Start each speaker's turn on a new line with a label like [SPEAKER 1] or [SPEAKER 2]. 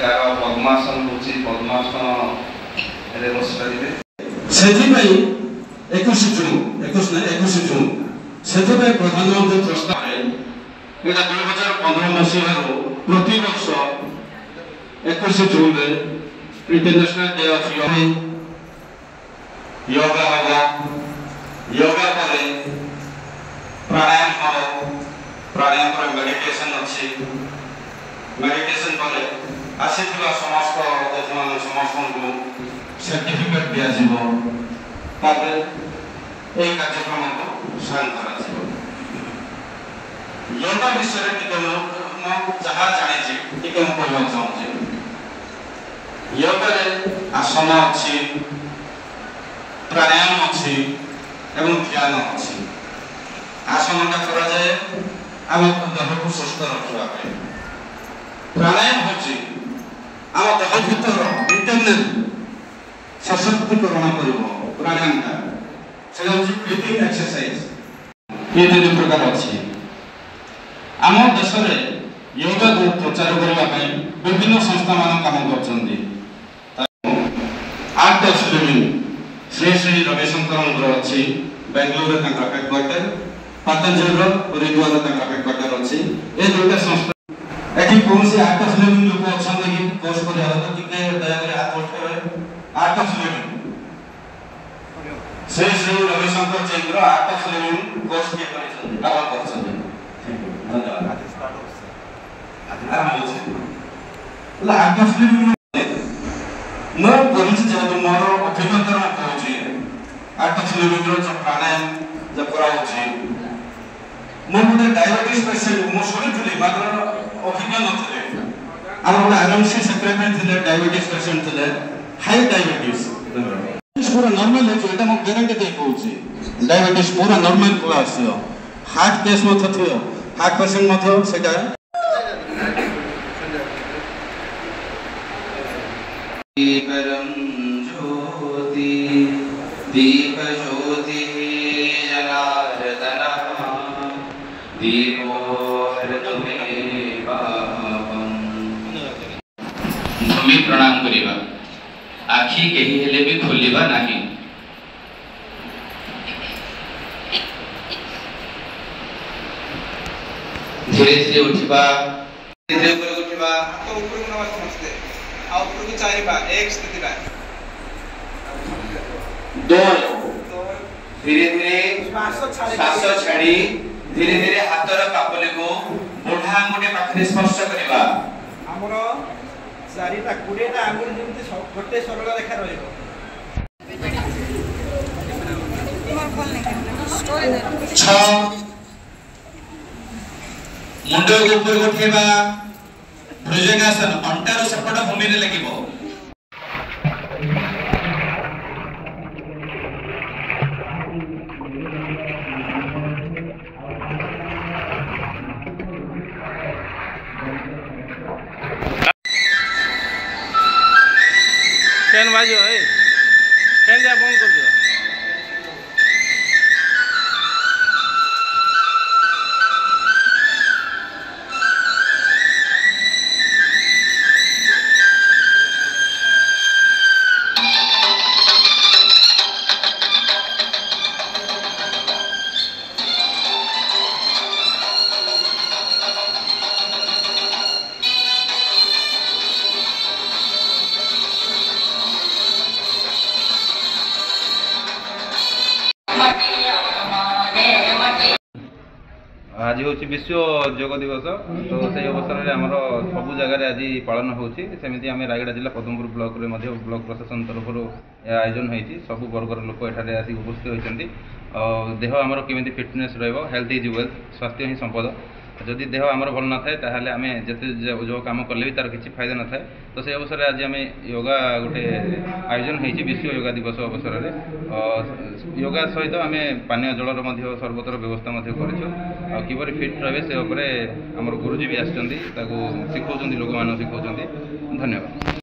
[SPEAKER 1] यार पद्मासन होची पद्मासन रे बसपारिबे
[SPEAKER 2] सेथि पई 21 जून सेथि पई प्रधानमंत्री प्रस्ताव रे एटा 2015 मसीहा रो प्रति वर्ष 21 जून रे इंटरनेशनल डे ऑफ योगा होगा योगा करे प्राणायाम करो प्राणायाम पर मेडिटेशन अच्छी मेडिटेशन पर आसीथिबा समस्त अतिथिमान समस्त को सर्टिफिकेट दिया जिवो तापर ए कार्यक्रम को साइन करा जिवो योगा विषय टिके म जहा जानि छी टिके म कहबा चाहू छी योगा रे आसन अछि प्राणायाम अछि एवं ध्यान अछि आसन करा जाए आम देह को सुस्थ रखा प्राणायाम होची आम देह भीतर इंटरनल सशक्तिकरण कर प्राणायाम का से ब्रीथिंग एक्सरसाइज ये तीन प्रकार अच्छी आम देश में योगा को प्रचार करने विभिन्न संस्था मान काम कर art of living Shri Shri Ravishankar अच्छी बेंगलुरु हेडक्वार्टर पतंजलि हरिद्वार हेडक्वार्टर अच्छी ये दुटा संस्था एठी कौन से आर्ट ऑफ लिविंग लोक अच्छा कि कोर्स कर टिके दया कर हाथ उठावे art of living Shri Shri Ravishankar Chandra art of living course के करिसन काम करछन धन्यवाद आज स्टार्ट होছে आरंभ होছে आर्ट ऑफ लिविंग न करिछ जे मोर अभिज्ञता में कहूची आर्ट ऑफ लिविंग रो प्राणायाम जब कराउची मो गोटे डायबिटीज पेशेंट मो सुनिथिली मात्र अभिज्ञ नथिले आम गोटे आरएमसी सेक्रेटरी थिले डायबिटीज पेशेंट थिले हाई डायबिटीज पूरा नॉर्मल है एटा मो गारंटी दे कहूची डायबिटीज पूरा नॉर्मल पूरा आसियो हार्ट केस मथ थियो हार्ट पेशेंट मथ सेटा
[SPEAKER 1] परम ज्योति दीप ज्योति जनार्दन भूमि प्रणाम करिबा आखि केही हेले भी खोलिबा नाही धीरे धीरे उठिबा धीरे ऊपर उठिबा हाथ ऊपर को नवा समझते आ ऊपर को चारिबा एक स्थिति ला
[SPEAKER 2] दो
[SPEAKER 1] धीरे धीरे श्वास छाड़ी धीरे धीरे हाथर पापले को बुढ़ा आंगुठी पाखरे स्पर्श करिबा हमरो चारिटा 20टा आंगुठी जेमति गोटे सरल रेखा रहइबो छ मुंडो ऊपर उठेबा भुजंगासन अंटार सपट भूमि रे लगिबो फैन बाजो है फैन जा बंद कर दियो आज हूँ विश्व योग दिवस तो से अवसर में आमर सब जगह आज पालन होमती आम रायगड़ा जिला पद्मपुर ब्लॉक रे ब्लॉक प्रशासन तरफ आयोजन होती सब वर्गर लोक एठार आसिक उपस्थित होती देह आमर केमी फिटनेस हेल्थ इज वेल्थ स्वास्थ्य ही संपद जदि देह आमर भल न थाए ताहले आमे जते जो काम कले भी तार किसी फायदा न थाए तो से अवसर आज आम योगा गोटे आयोजन होती विश्व योगा दिवस अवसर में योगा सहित आम पानीय जलर सर्वतर व्यवस्था किपर फिट रहे से आमर गुरुजी भी आसुँच शिखा लोक मान शिखा धन्यवाद।